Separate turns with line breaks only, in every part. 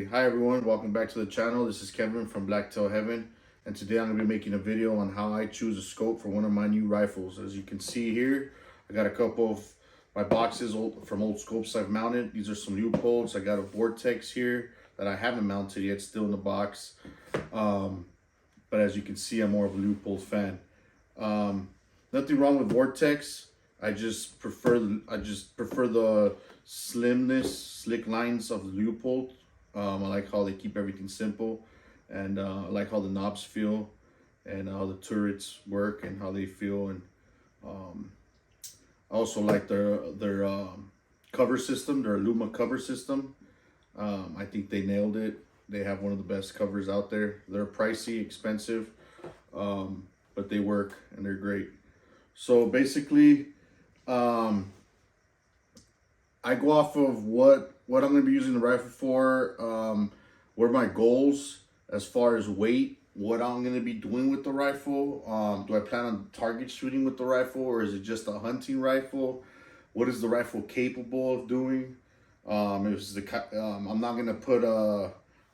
Hi everyone, welcome back to the channel. This is Kevin from Blacktail Heaven, and today I'm going to be making a video on how I choose a scope for one of my new rifles. As you can see here, I got a couple of my boxes from old scopes I've mounted. These are some Leupolds. I got a Vortex here that I haven't mounted yet, still in the box. But as you can see, I'm more of a Leupold fan. Nothing wrong with Vortex. I just prefer the slimness, slick lines of the Leupold. I like how they keep everything simple, and I like how the knobs feel, and how the turrets work and how they feel. And um, I also like their cover system, their Luma cover system. I think they nailed it. They have one of the best covers out there. They're pricey, expensive, but they work and they're great. So basically, um, I go off of what I'm going to be using the rifle for, what are my goals as far as weight, what I'm going to be doing with the rifle. Do I plan on target shooting with the rifle, or is it just a hunting rifle? What is the rifle capable of doing? I'm not going to put I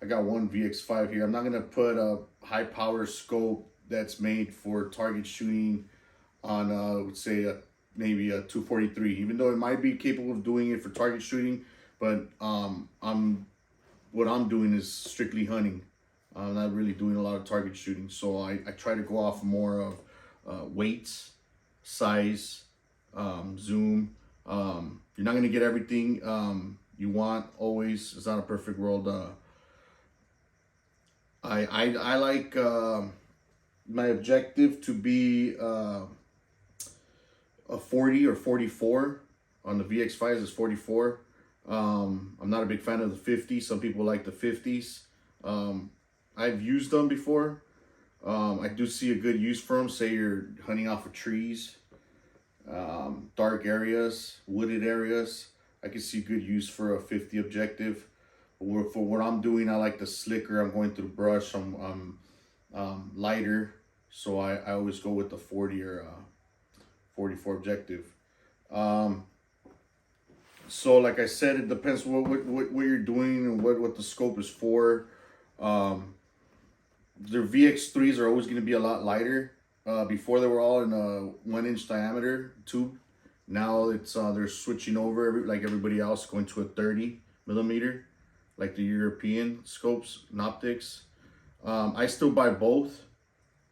got one VX5 here. I'm not going to put a high power scope that's made for target shooting on, let's say, maybe a 243, even though it might be capable of doing it for target shooting. But what I'm doing is strictly hunting. I'm not really doing a lot of target shooting, so I try to go off more of weights, size, zoom. You're not gonna get everything you want always. It's not a perfect world. I like my objective to be a 40 or 44. On the VX5s is 44. I'm not a big fan of the 50. Some people like the 50s. I've used them before. I do see a good use for them. Say you're hunting off of trees, dark areas, wooded areas. I can see good use for a 50 objective. For what I'm doing, I like the slicker. I'm going through brush. I'm lighter, so I always go with the 40 or 44 objective. So like I said, it depends what you're doing and what the scope is for. Their VX3s are always going to be a lot lighter. Before they were all in a 1-inch diameter tube. Now it's they're switching over like everybody else, going to a 30 millimeter, like the European scopes and optics. I still buy both.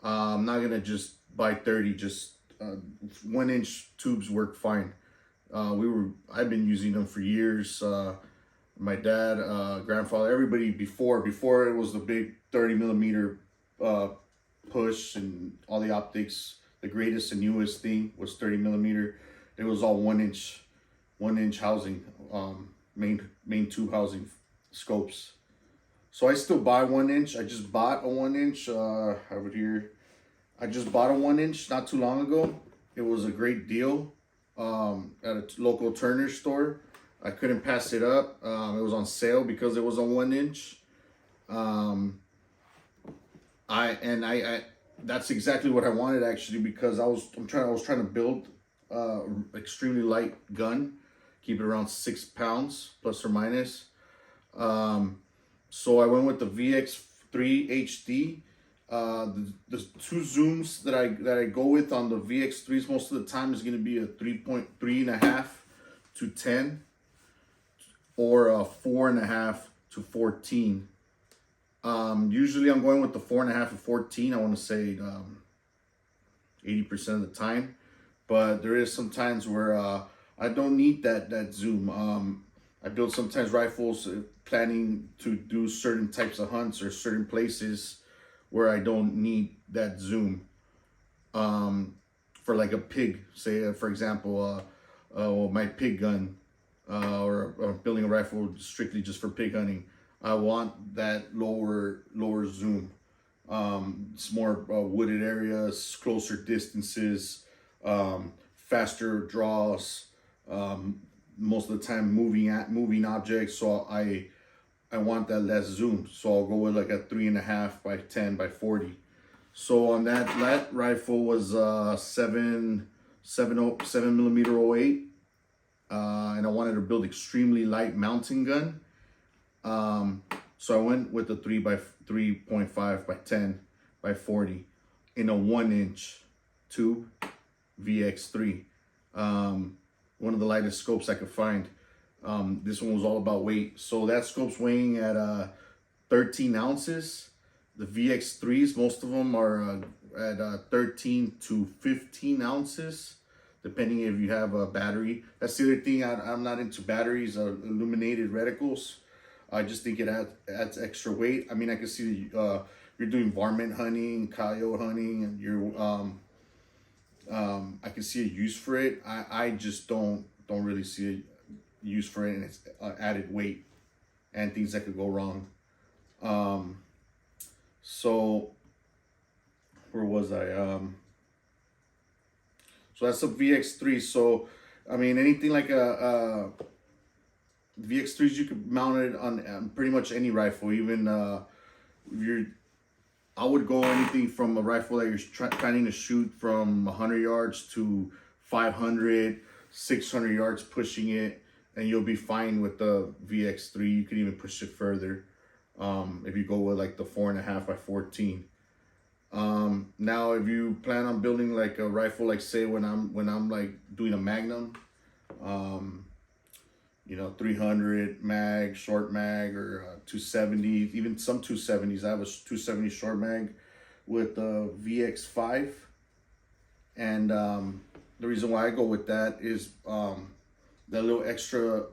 I'm not gonna just buy 30. Just 1-inch tubes work fine. I've been using them for years. My dad, grandfather, everybody before it was the big 30 millimeter push and all the optics. The greatest and newest thing was 30 millimeter. It was all 1-inch housing, main tube housing scopes. So I still buy 1-inch. I just bought a 1-inch. I have it here. I just bought a 1-inch not too long ago. It was a great deal at a local Turner store. I couldn't pass it up. It was on sale because it was a 1-inch. I that's exactly what I wanted, actually, because I was trying to build extremely light gun, keep it around 6 pounds plus or minus. So I went with the VX3 HD. The two zooms that I go with on the VX3s most of the time is going to be a 3.3.5 to 10, or a 4.5 to 14. Usually I'm going with the 4.5 to 14. I want to say 80% of the time, but there is some times where I don't need that zoom. I build sometimes rifles planning to do certain types of hunts or certain places where I don't need that zoom. For like a pig, say for example, my pig gun, or building a rifle strictly just for pig hunting. I want that lower zoom. It's more wooded areas, closer distances, faster draws. Most of the time moving objects. So I want that less zoom. So I'll go with like a 3.5 by 10 by 40. So on that rifle was 7 millimeter 08. And I wanted to build extremely light mountain gun. So I went with the 3 by 3.5 by 10 by 40 in a 1-inch tube VX3. One of the lightest scopes I could find. This one was all about weight. So that scope's weighing at 13 ounces. The VX3s, most of them are at 13 to 15 ounces, depending if you have a battery. That's the other thing. I'm not into batteries or illuminated reticles. I just think it adds extra weight. I mean, I can see you're doing varmint hunting, coyote hunting, and you're I can see a use for it. I just don't really see a use for it, and it's added weight and things that could go wrong. So where was I? So that's a VX3. So I mean, anything like a VX3s, you could mount it on pretty much any rifle. Even if I would go anything from a rifle that you're trying to shoot from 100 yards to 500, 600 yards, pushing it, and you'll be fine with the VX3. You can even push it further if you go with like the 4.5 by 14. Now, if you plan on building like a rifle, like say when I'm like doing a Magnum, you know, 300 mag, short mag, or 270, even some 270s. I have a 270 short mag with a VX5, and the reason why I go with that is the little extra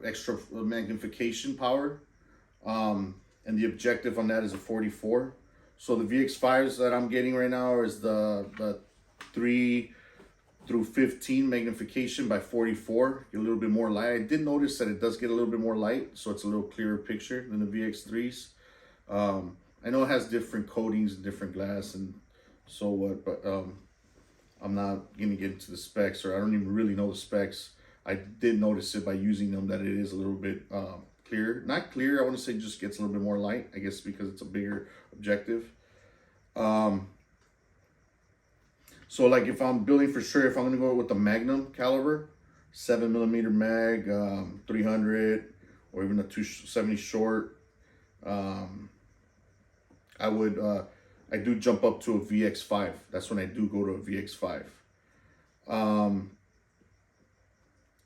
magnification power, and the objective on that is a 44. So the VX5s that I'm getting right now is the 3 through 15 magnification by 44, a little bit more light. I did notice that it does get a little bit more light, so it's a little clearer picture than the VX3s. I know it has different coatings and different glass and so what, but I'm not gonna get into the specs, or I don't even really know the specs. I did notice it by using them that it is a little bit clear. Not clear, I want to say just gets a little bit more light, I guess because it's a bigger objective. So like if I'm building for sure, if I'm gonna go with the Magnum caliber, 7mm mag, 300, or even a 270 short, I do jump up to a VX5. That's when I do go to a VX5.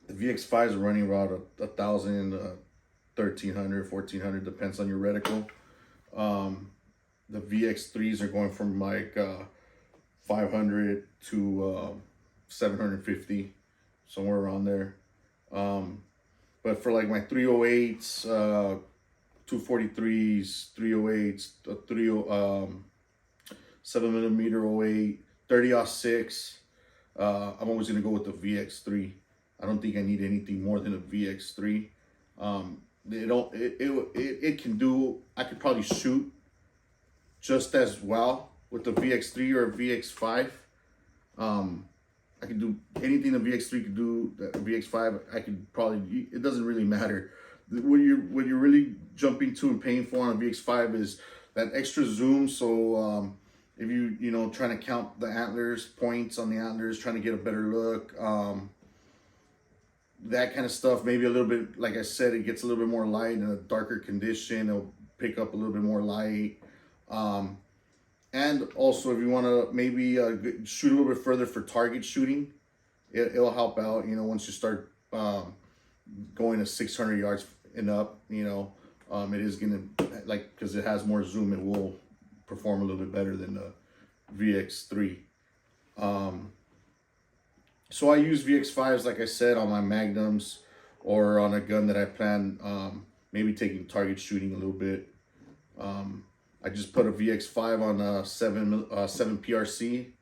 The VX5s are running around 1,000, 1,300, 1,400, depends on your reticle. The VX3s are going from like 500 to 750, somewhere around there. But for like my 308s, 243s, 308s, 7mm 08, 30-06, I'm always gonna go with the VX3. I don't think I need anything more than a VX3. It can do, I could probably shoot just as well with the VX3 or a VX5. I could do anything the VX3 could do, the VX5, I could probably, it doesn't really matter. What you're really jumping to and paying for on a VX5 is that extra zoom. So if you know, trying to count the antlers, points on the antlers, trying to get a better look, that kind of stuff, maybe a little bit, like I said, it gets a little bit more light in a darker condition. It'll pick up a little bit more light. And also, if you want to maybe shoot a little bit further for target shooting, it'll help out, you know, once you start going to 600 yards and up, you know, it is going to, like, because it has more zoom, it will perform a little bit better than the VX3. So I use VX5s, like I said, on my Magnums or on a gun that I plan maybe taking target shooting a little bit. I just put a VX5 on a 7 PRC,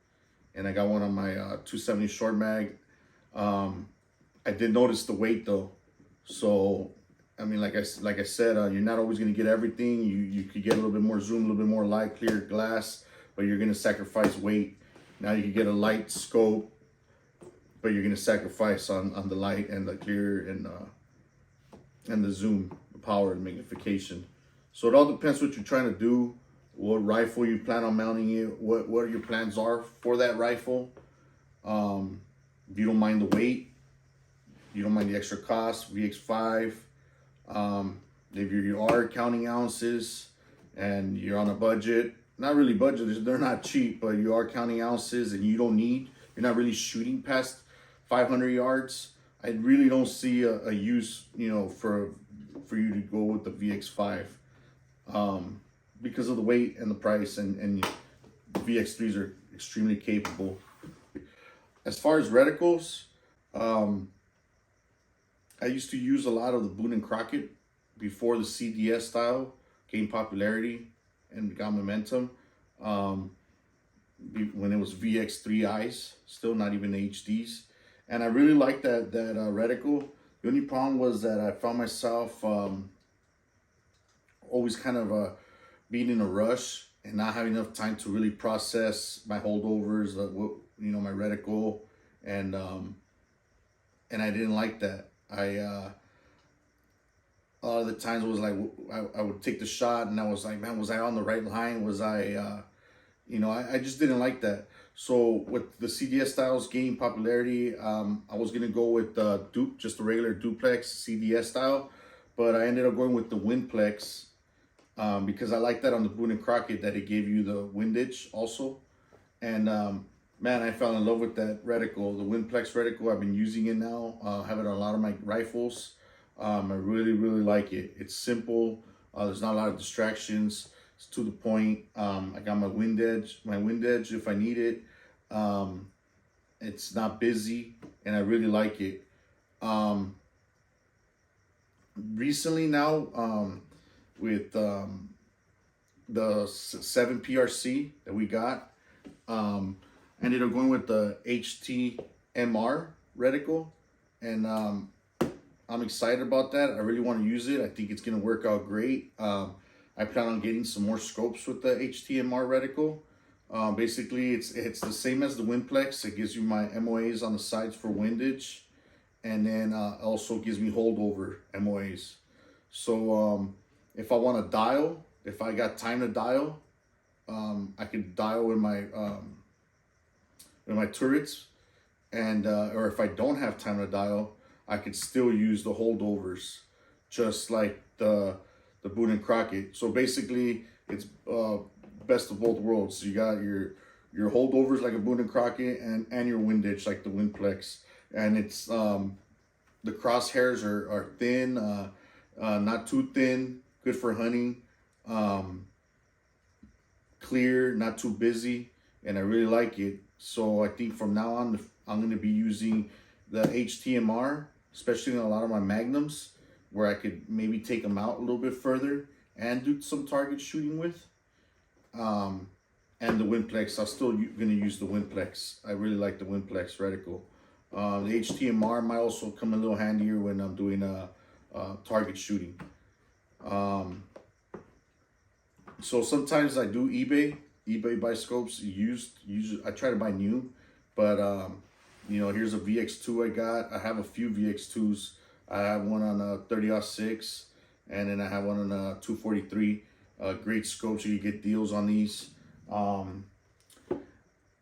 and I got one on my 270 short mag. I did notice the weight though, so I mean, like I said, you're not always gonna get everything. You could get a little bit more zoom, a little bit more light, clear glass, but you're gonna sacrifice weight. Now you can get a light scope, but you're gonna sacrifice on the light and the clear and the zoom, the power and magnification. So it all depends what you're trying to do, what rifle you plan on mounting it, what your plans are for that rifle. If you don't mind the weight, you don't mind the extra cost, VX5. If you are counting ounces, and you're on a budget, not really budget, they're not cheap, but you are counting ounces and you're not really shooting past 500 yards. I really don't see a use, for you to go with the VX5, because of the weight and the price, and VX3s are extremely capable. As far as reticles, I used to use a lot of the Boone and Crockett before the CDS style gained popularity and got momentum. When it was VX3Is, still not even HDs, and I really liked that reticle. The only problem was that I found myself always kind of being in a rush and not having enough time to really process my holdovers, my reticle, and I didn't like that. A lot of the times it was like I would take the shot and I was like, man, was I on the right line? Was I, I just didn't like that. So with the CDS styles gaining popularity, I was gonna go with just the regular duplex CDS style, but I ended up going with the Windplex because I like that on the Boone and Crockett, that it gave you the windage also. And man, I fell in love with that reticle, the Windplex reticle. I've been using it now. I have it on a lot of my rifles. I really, really like it. It's simple. There's not a lot of distractions. It's to the point. I got my wind edge if I need it. It's not busy, and I really like it. Recently now, with the 7 PRC that we got, I ended up going with the HTMR reticle, and I'm excited about that. I really want to use it. I think it's going to work out great. I plan on getting some more scopes with the HTMR reticle. Basically, it's the same as the Windplex. It gives you my MOAs on the sides for windage, and then also gives me holdover MOAs. So if I want to dial, if I got time to dial, I could dial with my turrets, and or if I don't have time to dial, I could still use the holdovers, just like the Boone and Crockett. So basically, it's best of both worlds. So you got your holdovers like a Boone and Crockett, and your windage like the Windplex. And it's the crosshairs are thin, not too thin, good for hunting, clear, not too busy, and I really like it. So I think from now on, I'm going to be using the HTMR, especially in a lot of my magnums, where I could maybe take them out a little bit further and do some target shooting with. And the Windplex, I'm still going to use the Windplex. I really like the Windplex reticle. The HTMR might also come a little handier when I'm doing target shooting. So sometimes I do eBay buy scopes used. Usually I try to buy new, but here's a VX2 I got. I have a few VX2s. I have one on a 30-06, and then I have one on a 243. Great scopes. You get deals on these.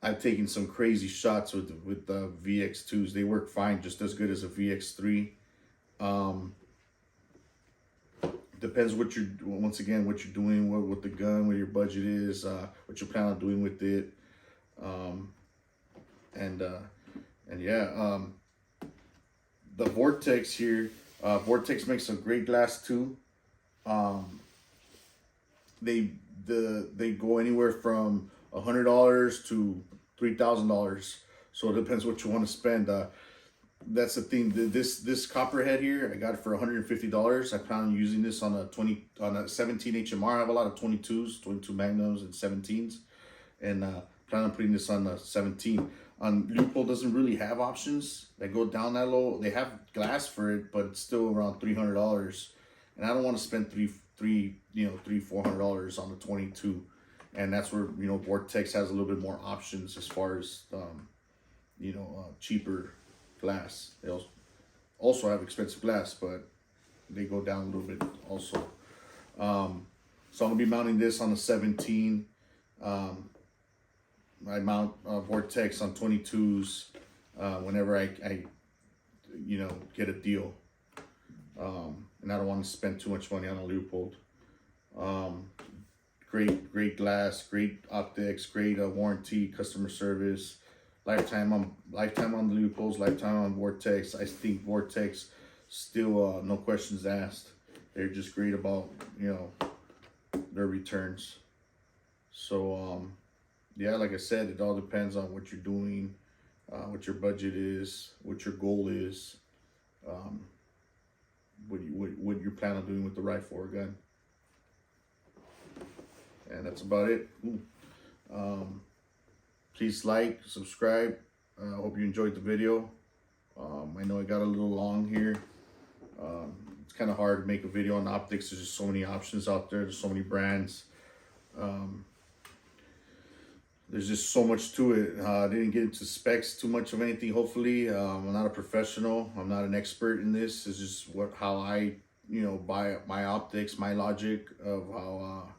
I've taken some crazy shots with the VX2s. They work fine, just as good as a VX3. Depends what you're doing with the gun, what your budget is, what you plan on doing with it, and yeah. The Vortex here, Vortex makes some great glass too. They go anywhere from $100 to $3,000, so it depends what you want to spend. That's the thing. This copperhead here, I got it for $150. I plan on using this on a 17 HMR. I have a lot of 22s, 22 Magnums, and 17s, and plan on putting this on the 17. Leupold doesnent really have options that go down that low. They have glass for it, but it's still around $300, and I don't want to spend $400 on the 22. And that's where Vortex has a little bit more options as far as cheaper glass. They also have expensive glass, but they go down a little bit also. So I'm gonna be mounting this on the 17. I mount Vortex on 22s whenever I get a deal, and I don't want to spend too much money on a Leupold. great glass, great optics, great warranty, customer service, lifetime on the Leupolds, lifetime on Vortex. I think Vortex still no questions asked. They're just great about, you know, their returns. So yeah, like I said, it all depends on what you're doing, what your budget is, what your goal is, what you plan on doing with the rifle or gun. And that's about it. Please like, subscribe. I hope you enjoyed the video. I know I got a little long here. It's kind of hard to make a video on optics. There's just so many options out there. There's so many brands. There's just so much to it. I didn't get into specs too much of anything. Hopefully, I'm not a professional. I'm not an expert in this. It's just how I, you know, buy my optics, my logic of how,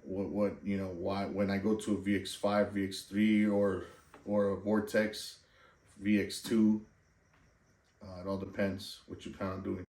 you know, why when I go to a VX5, VX3, or a Vortex VX2, it all depends what you plan on doing.